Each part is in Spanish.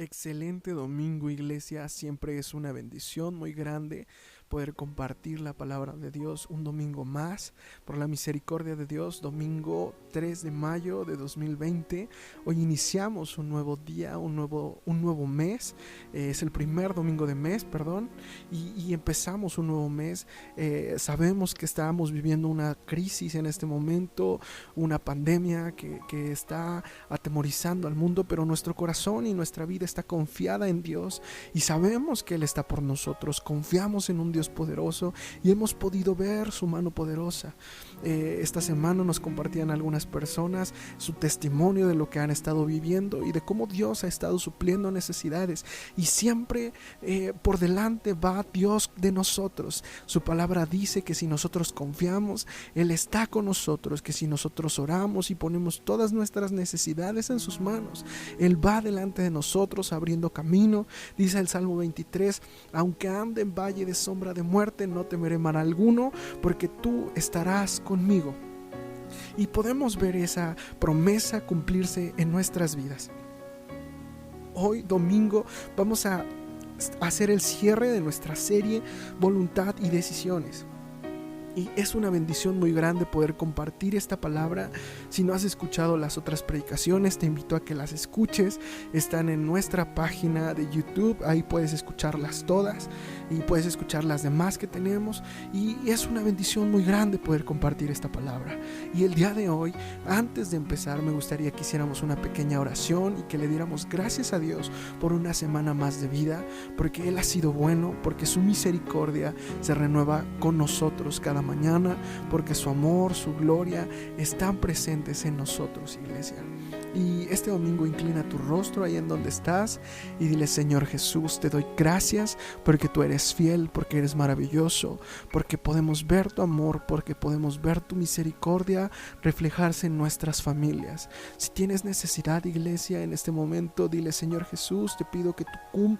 Excelente domingo, iglesia. Siempre es una bendición muy grande poder compartir la palabra de Dios un domingo más. Por la misericordia de Dios, domingo 3 de mayo de 2020. Hoy iniciamos un nuevo día, un nuevo mes. Es el primer domingo de mes, perdón. Y empezamos un nuevo mes. Sabemos que estamos viviendo una crisis en este momento, una pandemia que está atemorizando al mundo, pero nuestro corazón y nuestra vida está confiada en Dios y sabemos que Él está por nosotros. Confiamos en un Dios poderoso y hemos podido ver su mano poderosa. Esta semana nos compartían algunas personas su testimonio de lo que han estado viviendo y de cómo Dios ha estado supliendo necesidades, y siempre por delante va Dios de nosotros. Su palabra dice que si nosotros confiamos, Él está con nosotros, que si nosotros oramos y ponemos todas nuestras necesidades en sus manos, Él va delante de nosotros abriendo camino. Dice el Salmo 23: aunque ande en valle de sombra de muerte, no temeré mal alguno, porque tú estarás conmigo. Y podemos ver esa promesa cumplirse en nuestras vidas. Hoy domingo vamos a hacer el cierre de nuestra serie Voluntad y Decisiones. Y es una bendición muy grande poder compartir esta palabra. Si no has escuchado las otras predicaciones, te invito a que las escuches. Están en nuestra página de YouTube, ahí puedes escucharlas todas y puedes escuchar las demás que tenemos. Y es una bendición muy grande poder compartir esta palabra. Y el día de hoy, antes de empezar, me gustaría que hiciéramos una pequeña oración y que le diéramos gracias a Dios por una semana más de vida, porque Él ha sido bueno, porque su misericordia se renueva con nosotros cada mañana, porque su amor, su gloria están presentes en nosotros, iglesia. Y este domingo inclina tu rostro ahí en donde estás y dile: Señor Jesús, te doy gracias porque tú eres fiel, porque eres maravilloso, porque podemos ver tu amor, porque podemos ver tu misericordia reflejarse en nuestras familias. Si tienes necesidad, iglesia, en este momento, dile: Señor Jesús, te pido que tú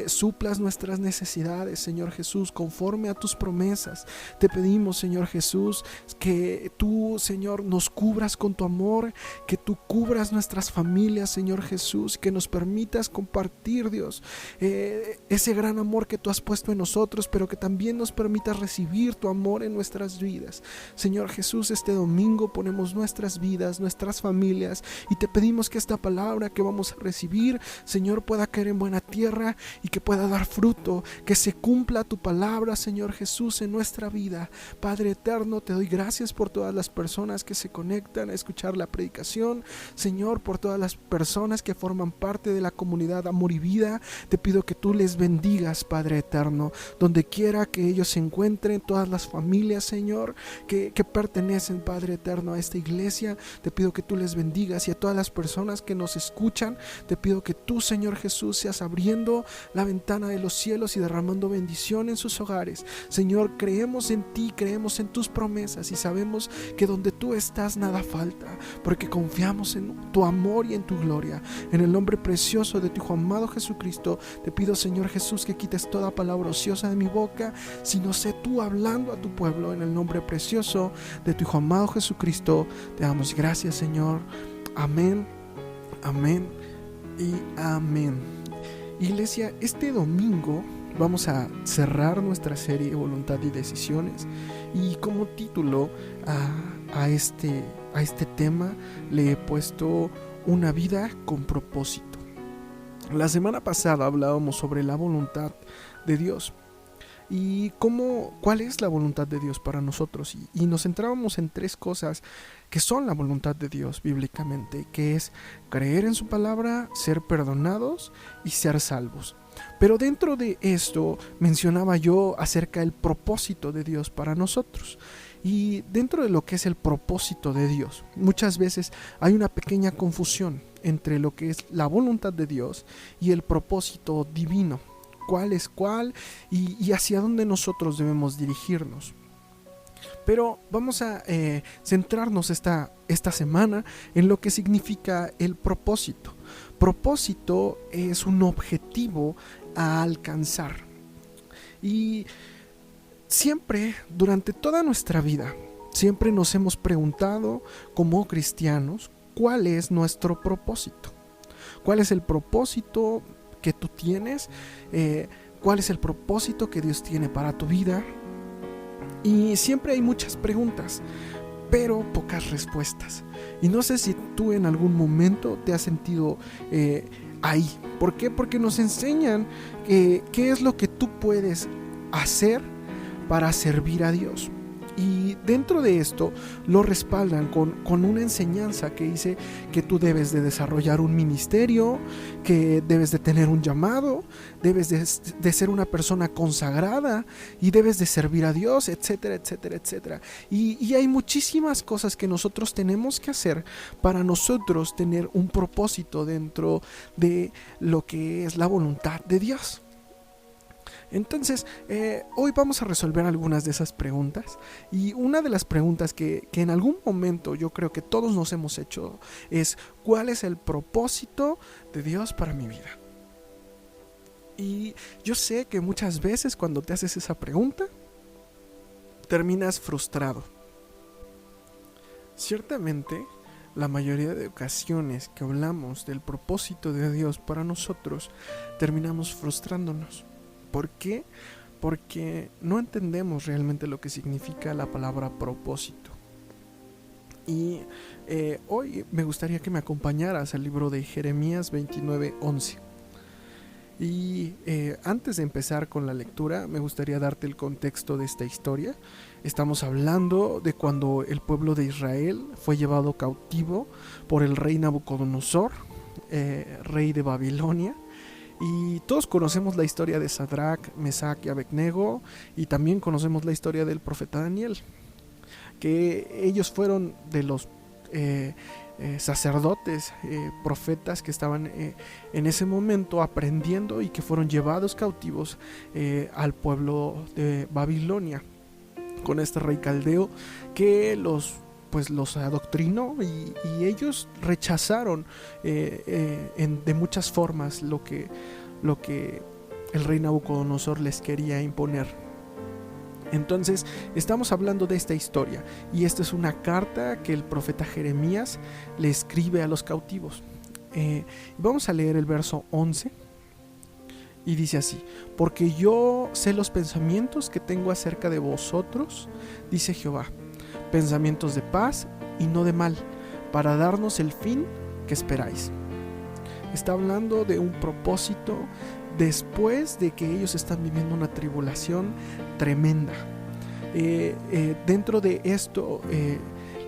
suplas nuestras necesidades, Señor Jesús, conforme a tus promesas. Te pedimos, Señor Jesús, que tú, Señor, nos cubras con tu amor, que tú cubras nuestras familias, Señor Jesús, que nos permitas compartir, Dios, ese gran amor que tú has puesto en nosotros, pero que también nos permitas recibir tu amor en nuestras vidas. Señor Jesús, este domingo ponemos nuestras vidas, nuestras familias, y te pedimos que esta palabra que vamos a recibir, Señor, pueda caer en buena tierra y que pueda dar fruto, que se cumpla tu palabra, Señor Jesús, en nuestra vida. Padre eterno, te doy gracias por todas las personas que se conectan a escuchar la predicación. Señor, por todas las personas que forman parte de la comunidad Amor y Vida, te pido que tú les bendigas, Padre eterno, donde quiera que ellos se encuentren, todas las familias, Señor, que pertenecen, Padre eterno, a esta iglesia. Te pido que tú les bendigas, y a todas las personas que nos escuchan, te pido que tú, Señor Jesús, seas abriendo la ventana de los cielos y derramando bendición en sus hogares. Señor, creemos en ti, creemos en tus promesas y sabemos que donde tú estás nada falta, porque confiamos en tu amor y en tu gloria. En el nombre precioso de tu Hijo amado Jesucristo, te pido, Señor Jesús, que quites toda palabra ociosa de mi boca, sino sé tú hablando a tu pueblo. En el nombre precioso de tu Hijo amado Jesucristo, te damos gracias, Señor. Amén, amén y amén. Iglesia, este domingo vamos a cerrar nuestra serie Voluntad y Decisiones, y como título a este tema le he puesto Una vida con propósito. La semana pasada hablábamos sobre la voluntad de Dios y cuál es la voluntad de Dios para nosotros, y nos centrábamos en tres cosas que son la voluntad de Dios bíblicamente, que es creer en su palabra, ser perdonados y ser salvos. Pero dentro de esto mencionaba yo acerca del propósito de Dios para nosotros. Y dentro de lo que es el propósito de Dios, muchas veces hay una pequeña confusión entre lo que es la voluntad de Dios y el propósito divino. ¿Cuál es cuál y hacia dónde nosotros debemos dirigirnos? Pero vamos a centrarnos esta semana en lo que significa el propósito. Propósito es un objetivo a alcanzar. Y siempre, durante toda nuestra vida, siempre nos hemos preguntado como cristianos, ¿cuál es nuestro propósito? ¿Cuál es el propósito que tú tienes? ¿Cuál es el propósito que Dios tiene para tu vida? Y siempre hay muchas preguntas, pero pocas respuestas. Y no sé si tú en algún momento te has sentido ahí. ¿Por qué? Porque nos enseñan qué es lo que tú puedes hacer para servir a Dios. Y dentro de esto lo respaldan con una enseñanza que dice que tú debes de desarrollar un ministerio, que debes de tener un llamado, debes de ser una persona consagrada y debes de servir a Dios, etcétera, etcétera, etcétera. Y hay muchísimas cosas que nosotros tenemos que hacer para nosotros tener un propósito dentro de lo que es la voluntad de Dios. Entonces, hoy vamos a resolver algunas de esas preguntas. Y una de las preguntas que en algún momento yo creo que todos nos hemos hecho es: ¿cuál es el propósito de Dios para mi vida? Y yo sé que muchas veces cuando te haces esa pregunta, terminas frustrado. Ciertamente, la mayoría de ocasiones que hablamos del propósito de Dios para nosotros, terminamos frustrándonos. ¿Por qué? Porque no entendemos realmente lo que significa la palabra propósito. Y hoy me gustaría que me acompañaras al libro de Jeremías 29:11. Y antes de empezar con la lectura, me gustaría darte el contexto de esta historia. Estamos hablando de cuando el pueblo de Israel fue llevado cautivo por el rey Nabucodonosor, rey de Babilonia. Y todos conocemos la historia de Sadrach, Mesach y Abednego, y también conocemos la historia del profeta Daniel, que ellos fueron de los sacerdotes, profetas que estaban en ese momento aprendiendo y que fueron llevados cautivos al pueblo de Babilonia con este rey caldeo que los adoctrinó, y ellos rechazaron de muchas formas lo que el rey Nabucodonosor les quería imponer. Entonces estamos hablando de esta historia, y esta es una carta que el profeta Jeremías le escribe a los cautivos. Vamos a leer el verso 11 y dice así: porque yo sé los pensamientos que tengo acerca de vosotros, dice Jehová, pensamientos de paz y no de mal, para darnos el fin que esperáis. Está hablando de un propósito después de que ellos están viviendo una tribulación tremenda. Dentro de esto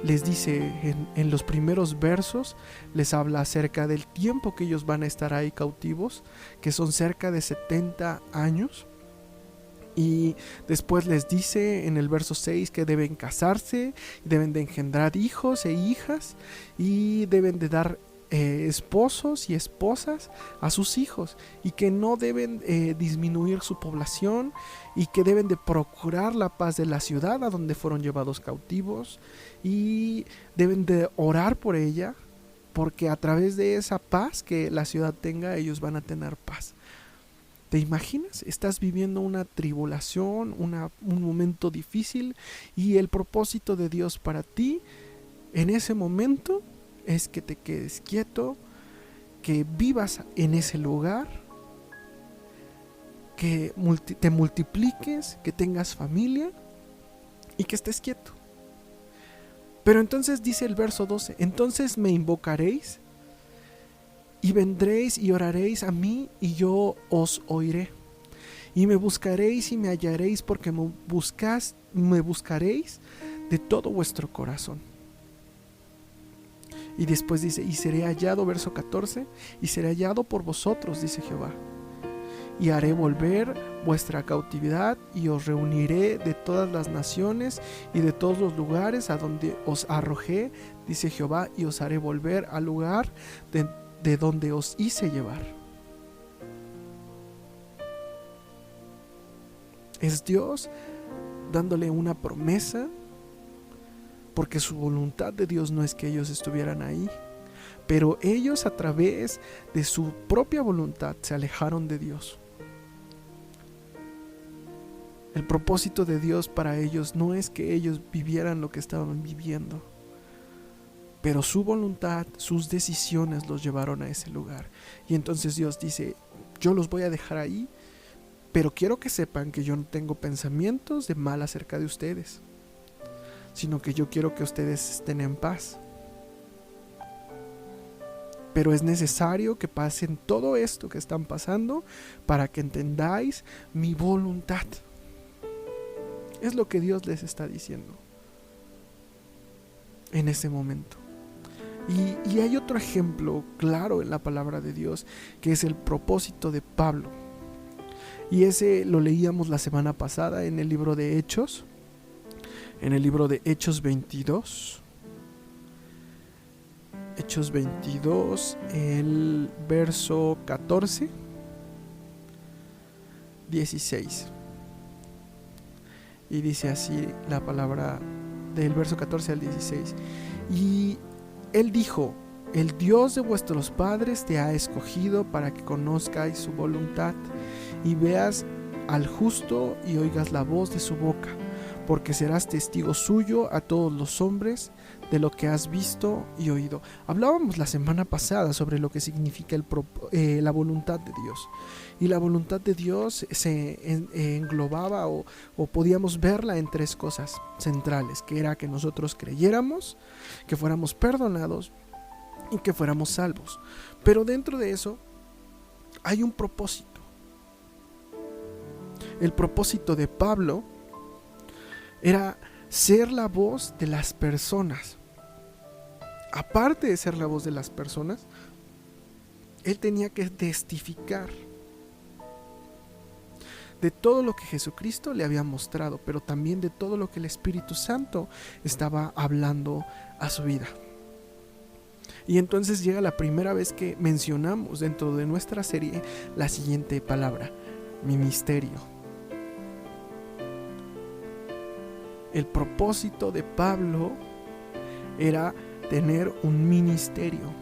les dice en los primeros versos, les habla acerca del tiempo que ellos van a estar ahí cautivos, que son cerca de 70 años. Y después les dice en el verso 6 que deben casarse, deben de engendrar hijos e hijas, y deben de dar esposos y esposas a sus hijos, y que no deben disminuir su población, y que deben de procurar la paz de la ciudad a donde fueron llevados cautivos, y deben de orar por ella, porque a través de esa paz que la ciudad tenga, ellos van a tener paz. ¿Te imaginas? Estás viviendo una tribulación, un momento difícil, y el propósito de Dios para ti en ese momento es que te quedes quieto, que vivas en ese lugar, que te multipliques, que tengas familia y que estés quieto. Pero entonces dice el verso 12: entonces me invocaréis y vendréis y oraréis a mí, y yo os oiré. Y me buscaréis y me hallaréis, porque me buscaréis de todo vuestro corazón. Y después dice: y seré hallado, verso 14, y seré hallado por vosotros, dice Jehová. Y haré volver vuestra cautividad, y os reuniré de todas las naciones y de todos los lugares a donde os arrojé, dice Jehová, y os haré volver al lugar de donde os hice llevar. Es Dios dándole una promesa, porque su voluntad de Dios no es que ellos estuvieran ahí, pero ellos a través de su propia voluntad se alejaron de Dios. El propósito de Dios para ellos no es que ellos vivieran lo que estaban viviendo. pero su voluntad, sus decisiones los llevaron a ese lugar. Y entonces Dios dice, yo los voy a dejar ahí, pero quiero que sepan que yo no tengo pensamientos de mal acerca de ustedes, sino que yo quiero que ustedes estén en paz. Pero es necesario que pasen todo esto que están pasando para que entendáis mi voluntad. Es lo que Dios les está diciendo en ese momento. Y hay otro ejemplo claro en la palabra de Dios, que es el propósito de Pablo. Y ese lo leíamos la semana pasada en el libro de Hechos, en el libro de Hechos 22. Hechos 22, el verso 14, 16. Y dice así la palabra del verso 14 al 16. Y él dijo, el Dios de vuestros padres te ha escogido para que conozcáis su voluntad y veas al justo y oigas la voz de su boca, porque serás testigo suyo a todos los hombres de lo que has visto y oído. Hablábamos la semana pasada sobre lo que significa la voluntad de Dios. Y la voluntad de Dios se englobaba o podíamos verla en tres cosas centrales, que era que nosotros creyéramos, que fuéramos perdonados y que fuéramos salvos. Pero dentro de eso hay un propósito. El propósito de Pablo era ser la voz de las personas. Aparte de ser la voz de las personas, él tenía que testificar de todo lo que Jesucristo le había mostrado, pero también de todo lo que el Espíritu Santo estaba hablando a su vida. Y entonces llega la primera vez que mencionamos dentro de nuestra serie la siguiente palabra: ministerio. El propósito de Pablo era tener un ministerio.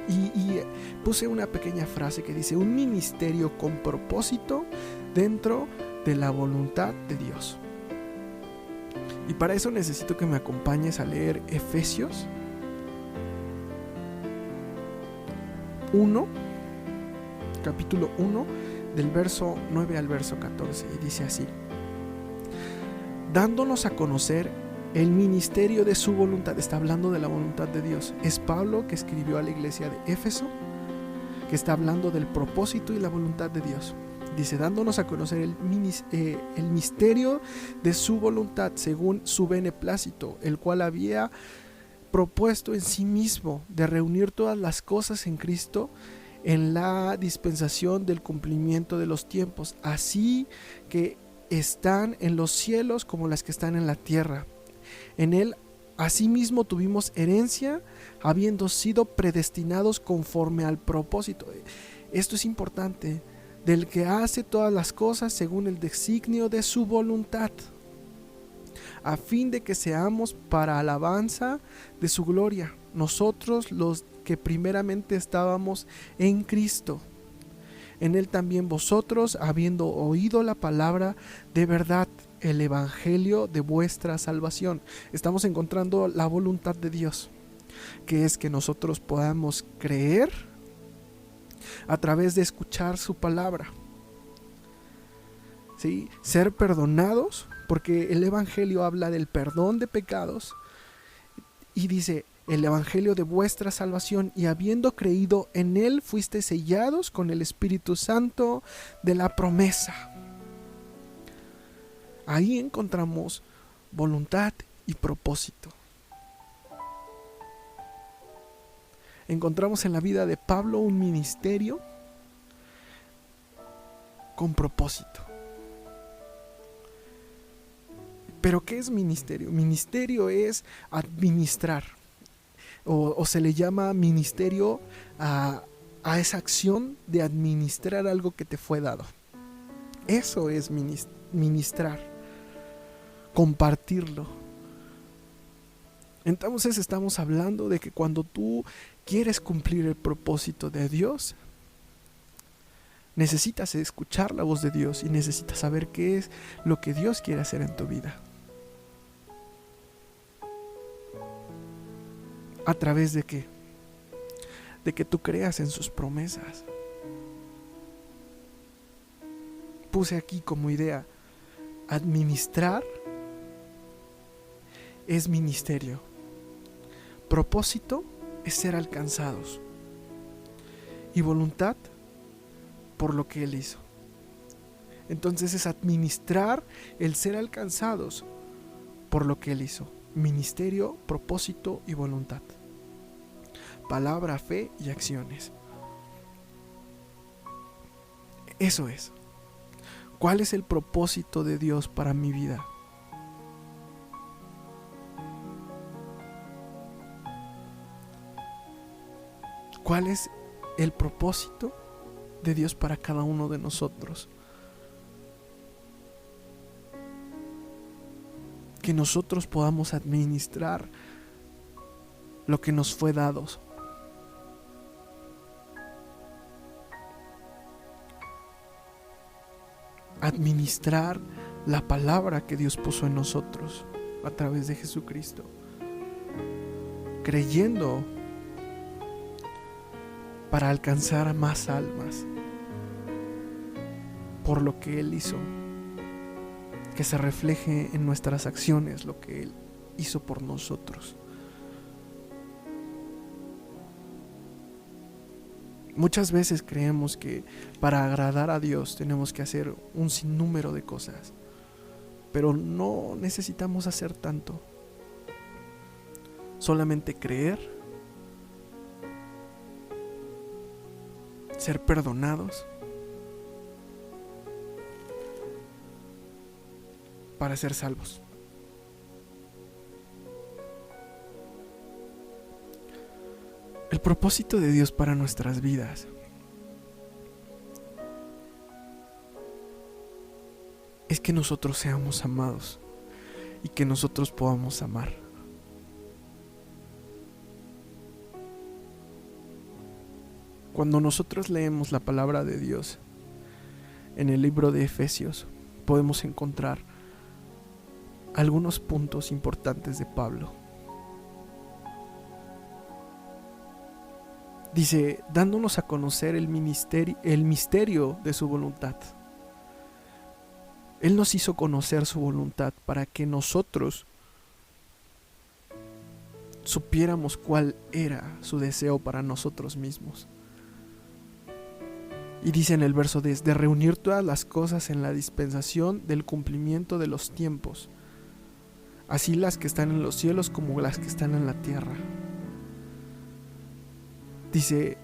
Y puse una pequeña frase que dice: un ministerio con propósito dentro de la voluntad de Dios. Y para eso necesito que me acompañes a leer Efesios 1, capítulo 1, del verso 9 al verso 14. Y dice así: dándonos a conocer el ministerio de su voluntad. Está hablando de la voluntad de Dios. Es Pablo, que escribió a la iglesia de Éfeso, que está hablando del propósito y la voluntad de Dios. Dice: dándonos a conocer el misterio de su voluntad según su beneplácito, el cual había propuesto en sí mismo de reunir todas las cosas en Cristo en la dispensación del cumplimiento de los tiempos, así que están en los cielos como las que están en la tierra. En él asimismo tuvimos herencia, habiendo sido predestinados conforme al propósito. Esto es importante: del que hace todas las cosas según el designio de su voluntad, a fin de que seamos para alabanza de su gloria, nosotros los que primeramente estábamos en Cristo. En él también vosotros, habiendo oído la palabra de verdad, el evangelio de vuestra salvación. Estamos encontrando la voluntad de Dios, que es que nosotros podamos creer a través de escuchar su palabra, ¿sí? Ser perdonados, porque el evangelio habla del perdón de pecados, y dice: el evangelio de vuestra salvación, y habiendo creído en él fuiste sellados con el Espíritu Santo de la promesa. Ahí encontramos voluntad y propósito. Encontramos en la vida de Pablo un ministerio con propósito. ¿Pero qué es ministerio? Ministerio es administrar, o se le llama ministerio a esa acción de administrar algo que te fue dado. Eso es ministrar, compartirlo. Entonces estamos hablando de que cuando tú quieres cumplir el propósito de Dios, necesitas escuchar la voz de Dios y necesitas saber qué es lo que Dios quiere hacer en tu vida. ¿A través de qué? De que tú creas en sus promesas. Puse aquí como idea, administrar es ministerio. Propósito es ser alcanzados. Y voluntad por lo que Él hizo. Entonces es administrar el ser alcanzados por lo que Él hizo. Ministerio, propósito y voluntad. Palabra, fe y acciones. Eso es. ¿Cuál es el propósito de Dios para mi vida? ¿Cuál es el propósito de Dios para cada uno de nosotros? Que nosotros podamos administrar lo que nos fue dado. Administrar la palabra que Dios puso en nosotros a través de Jesucristo. Creyendo para alcanzar a más almas por lo que Él hizo. Que se refleje en nuestras acciones lo que Él hizo por nosotros. Muchas veces creemos que para agradar a Dios tenemos que hacer un sinnúmero de cosas, pero no necesitamos hacer tanto. Solamente creer, ser perdonados, para ser salvos. El propósito de Dios para nuestras vidas es que nosotros seamos amados y que nosotros podamos amar. Cuando nosotros leemos la palabra de Dios en el libro de Efesios, podemos encontrar algunos puntos importantes de Pablo. Dice, dándonos a conocer el misterio de su voluntad. Él nos hizo conocer su voluntad para que nosotros supiéramos cuál era su deseo para nosotros mismos. Y dice en el verso 10, de reunir todas las cosas en la dispensación del cumplimiento de los tiempos, así las que están en los cielos como las que están en la tierra. Dice,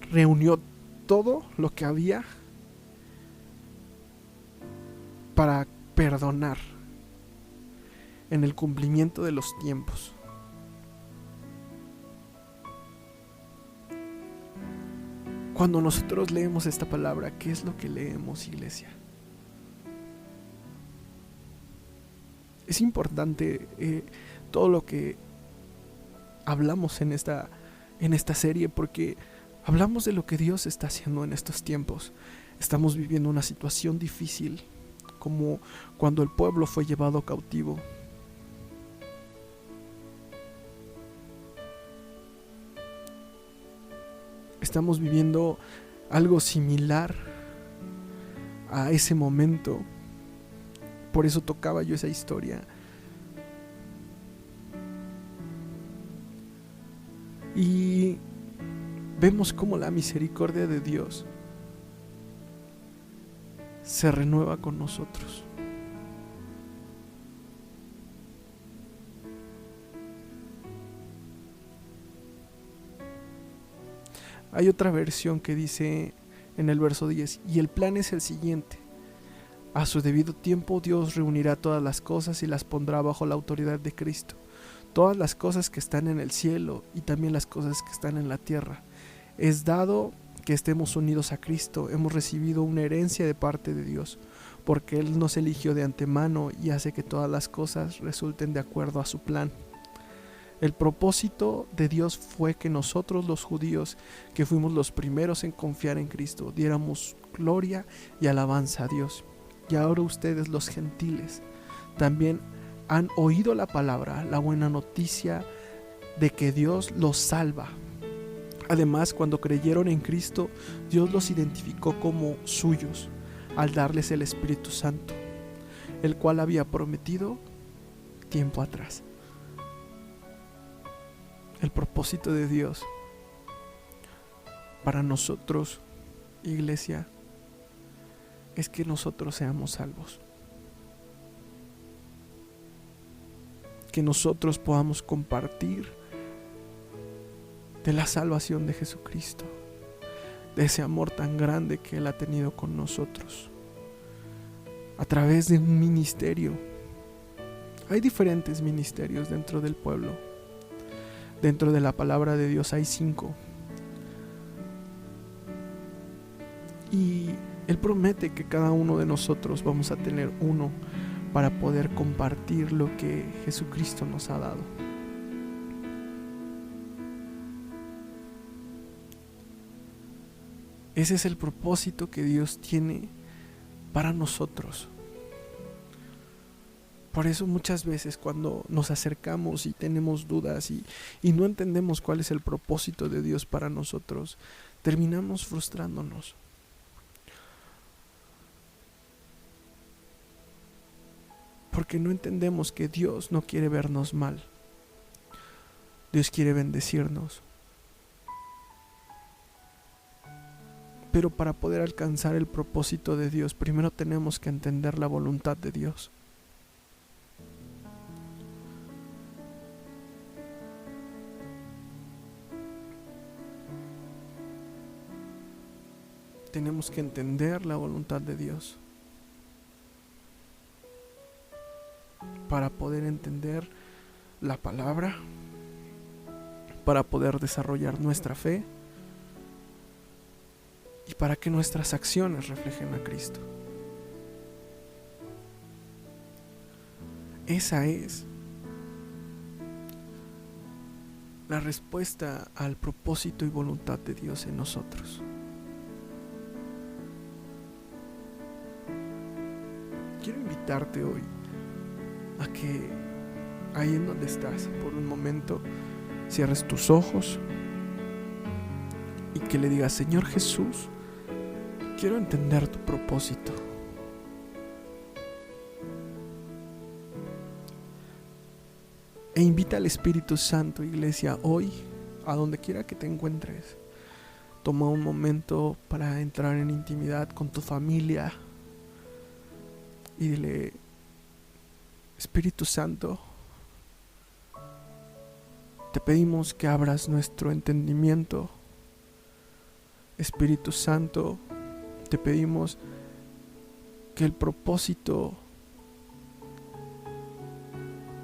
reunió todo lo que había para perdonar en el cumplimiento de los tiempos. Cuando nosotros leemos esta palabra, ¿qué es lo que leemos, iglesia? Es importante todo lo que hablamos en esta serie, porque hablamos de lo que Dios está haciendo en estos tiempos. Estamos viviendo una situación difícil, como cuando el pueblo fue llevado cautivo. Estamos viviendo algo similar a ese momento. Por eso tocaba yo esa historia. Y vemos cómo la misericordia de Dios se renueva con nosotros. Hay otra versión que dice en el verso 10, y el plan es el siguiente: a su debido tiempo Dios reunirá todas las cosas y las pondrá bajo la autoridad de Cristo. Todas las cosas que están en el cielo y también las cosas que están en la tierra. Es dado que estemos unidos a Cristo, hemos recibido una herencia de parte de Dios, porque Él nos eligió de antemano y hace que todas las cosas resulten de acuerdo a su plan. El propósito de Dios fue que nosotros los judíos, que fuimos los primeros en confiar en Cristo, diéramos gloria y alabanza a Dios. Y ahora ustedes, los gentiles, también han oído la palabra, la buena noticia de que Dios los salva. Además, cuando creyeron en Cristo, Dios los identificó como suyos al darles el Espíritu Santo, el cual había prometido tiempo atrás. El propósito de Dios para nosotros, iglesia, es que nosotros seamos salvos. Que nosotros podamos compartir de la salvación de Jesucristo, de ese amor tan grande que Él ha tenido con nosotros, a través de un ministerio. Hay diferentes ministerios dentro del pueblo. Dentro de la palabra de Dios hay 5. Y Él promete que cada uno de nosotros vamos a tener uno para poder compartir lo que Jesucristo nos ha dado. Ese es el propósito que Dios tiene para nosotros. Por eso muchas veces cuando nos acercamos y tenemos dudas y no entendemos cuál es el propósito de Dios para nosotros, terminamos frustrándonos. Porque no entendemos que Dios no quiere vernos mal. Dios quiere bendecirnos. Pero para poder alcanzar el propósito de Dios, primero tenemos que entender la voluntad de Dios. Tenemos que entender la voluntad de Dios para poder entender la palabra, para poder desarrollar nuestra fe y para que nuestras acciones reflejen a Cristo. Esa es la respuesta al propósito y voluntad de Dios en nosotros. Quiero invitarte hoy a que ahí en donde estás, por un momento, cierres tus ojos y que le digas: Señor Jesús, quiero entender tu propósito. E invita al Espíritu Santo, iglesia, hoy, a donde quiera que te encuentres. Toma un momento para entrar en intimidad con tu familia y dile: Espíritu Santo, te pedimos que abras nuestro entendimiento. Espíritu Santo, te pedimos que el propósito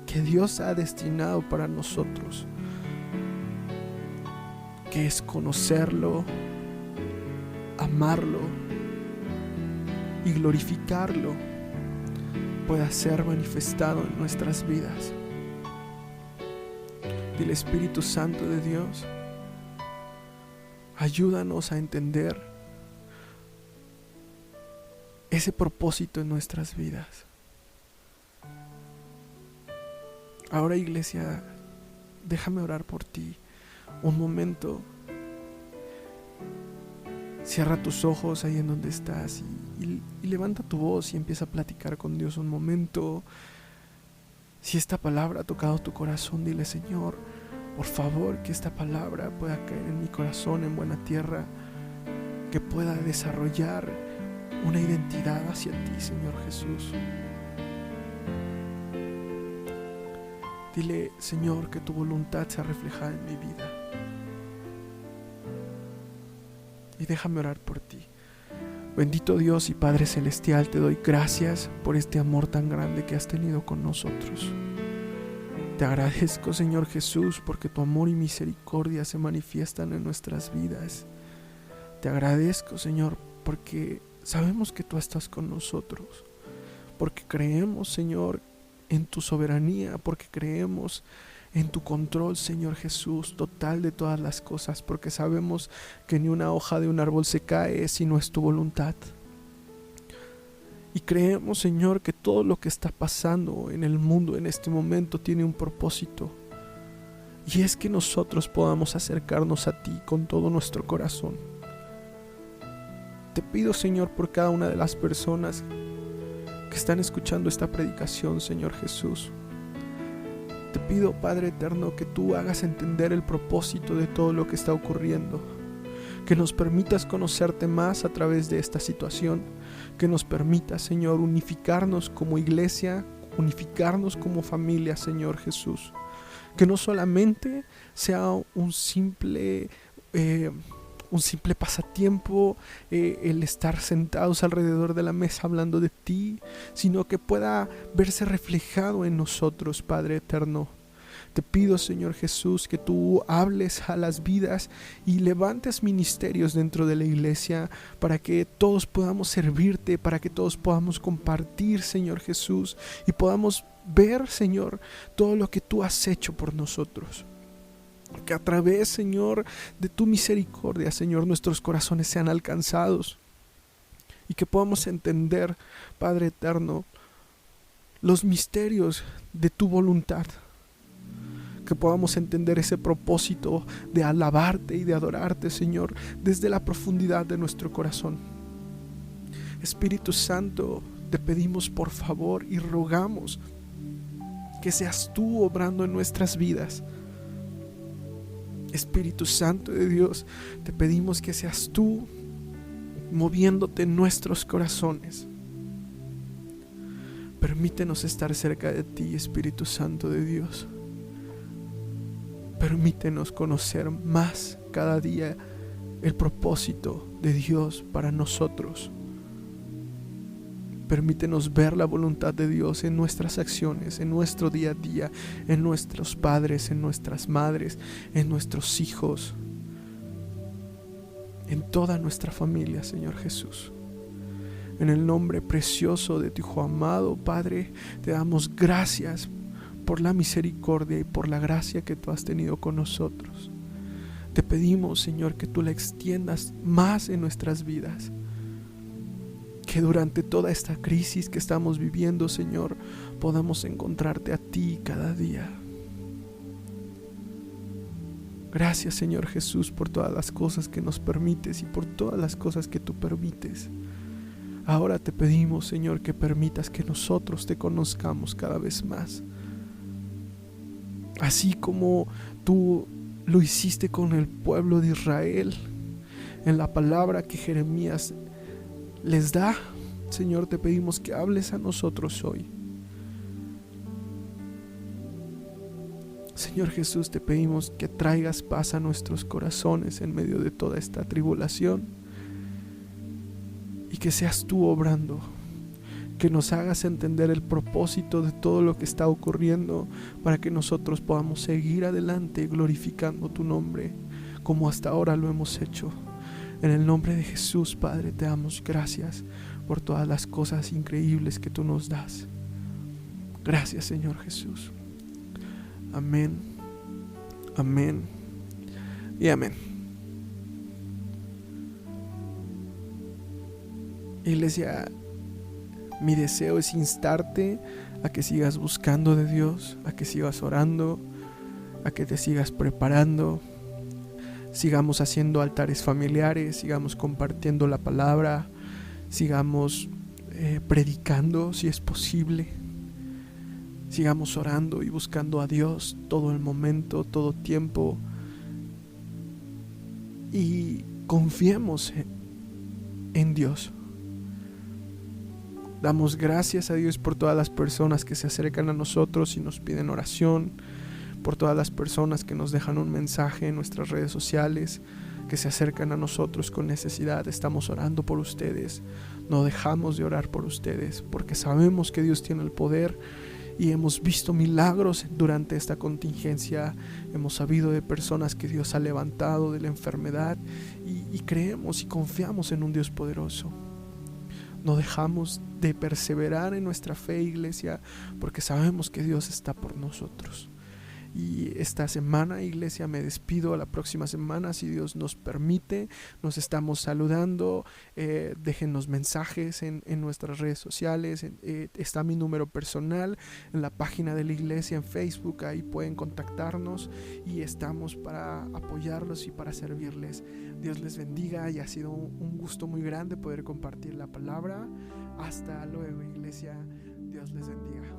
que Dios ha destinado para nosotros, que es conocerlo, amarlo y glorificarlo, pueda ser manifestado en nuestras vidas. Dile: Espíritu Santo de Dios, ayúdanos a entender ese propósito en nuestras vidas. Ahora, iglesia, déjame orar por ti un momento. Cierra tus ojos ahí en donde estás y levanta tu voz y empieza a platicar con Dios un momento. Si esta palabra ha tocado tu corazón, dile: Señor, por favor, que esta palabra pueda caer en mi corazón en buena tierra, que pueda desarrollar una identidad hacia ti, Señor Jesús. Dile: Señor, que tu voluntad sea reflejada en mi vida. Y déjame orar por ti. Bendito Dios y Padre Celestial, te doy gracias por este amor tan grande que has tenido con nosotros. Te agradezco, Señor Jesús, porque tu amor y misericordia se manifiestan en nuestras vidas. Te agradezco, Señor, porque sabemos que tú estás con nosotros, porque creemos, Señor, en tu soberanía, porque creemos en tu control, Señor Jesús, total de todas las cosas, porque sabemos que ni una hoja de un árbol se cae si no es tu voluntad. Y creemos, Señor, que todo lo que está pasando en el mundo en este momento tiene un propósito. y es que nosotros podamos acercarnos a ti con todo nuestro corazón. Te pido, Señor, por cada una de las personas que están escuchando esta predicación, Señor Jesús. Te pido, Padre eterno, que tú hagas entender el propósito de todo lo que está ocurriendo, que nos permitas conocerte más a través de esta situación, que nos permitas, Señor, unificarnos como iglesia, unificarnos como familia, Señor Jesús. Que no solamente sea un simple pasatiempo el estar sentados alrededor de la mesa hablando de ti, sino que pueda verse reflejado en nosotros, Padre eterno. Te pido, Señor Jesús, que tú hables a las vidas y levantes ministerios dentro de la iglesia para que todos podamos servirte, para que todos podamos compartir, Señor Jesús, y podamos ver, Señor, todo lo que tú has hecho por nosotros. Que a través, Señor, de tu misericordia, Señor, nuestros corazones sean alcanzados y que podamos entender, Padre eterno, los misterios de tu voluntad. Que podamos entender ese propósito de alabarte y de adorarte, Señor, desde la profundidad de nuestro corazón. Espíritu Santo, te pedimos por favor y rogamos que seas tú obrando en nuestras vidas. Espíritu Santo de Dios, te pedimos que seas tú moviéndote en nuestros corazones. Permítenos estar cerca de ti, Espíritu Santo de Dios. Permítenos conocer más cada día el propósito de Dios para nosotros. Permítenos ver la voluntad de Dios en nuestras acciones, en nuestro día a día, en nuestros padres, en nuestras madres, en nuestros hijos, en toda nuestra familia, Señor Jesús. En el nombre precioso de tu Hijo amado, Padre, te damos gracias por la misericordia y por la gracia que tú has tenido con nosotros. Te pedimos, Señor, que tú la extiendas más en nuestras vidas. Que durante toda esta crisis que estamos viviendo, Señor, podamos encontrarte a ti cada día. Gracias, Señor Jesús, por todas las cosas que nos permites y por todas las cosas que tú permites. Ahora te pedimos, Señor, que permitas que nosotros te conozcamos cada vez más. Así como tú lo hiciste con el pueblo de Israel, en la palabra que Jeremías les da, Señor, te pedimos que hables a nosotros hoy. Señor Jesús, te pedimos que traigas paz a nuestros corazones en medio de toda esta tribulación y que seas tú obrando, que nos hagas entender el propósito de todo lo que está ocurriendo para que nosotros podamos seguir adelante glorificando tu nombre como hasta ahora lo hemos hecho. En el nombre de Jesús, Padre, te damos gracias por todas las cosas increíbles que tú nos das. Gracias, Señor Jesús. Amén, amén y amén. Iglesia, mi deseo es instarte a que sigas buscando de Dios, a que sigas orando, a que te sigas preparando. Sigamos haciendo altares familiares, sigamos compartiendo la palabra, sigamos predicando si es posible. Sigamos orando y buscando a Dios todo el momento, todo tiempo. Y confiemos en Dios. Damos gracias a Dios por todas las personas que se acercan a nosotros y nos piden oración, por todas las personas que nos dejan un mensaje en nuestras redes sociales, que se acercan a nosotros con necesidad. Estamos orando por ustedes, no dejamos de orar por ustedes, porque sabemos que Dios tiene el poder y hemos visto milagros durante esta contingencia. Hemos sabido de personas que Dios ha levantado de la enfermedad y creemos y confiamos en un Dios poderoso. No dejamos de perseverar en nuestra fe, iglesia, porque sabemos que Dios está por nosotros. Y esta semana, iglesia, me despido. La próxima semana, si Dios nos permite, nos estamos saludando. Déjenos mensajes en nuestras redes sociales. Está mi número personal en la página de la iglesia en Facebook. Ahí pueden contactarnos y estamos para apoyarlos y para servirles. Dios les bendiga y ha sido un gusto muy grande poder compartir la palabra. Hasta luego, iglesia. Dios les bendiga.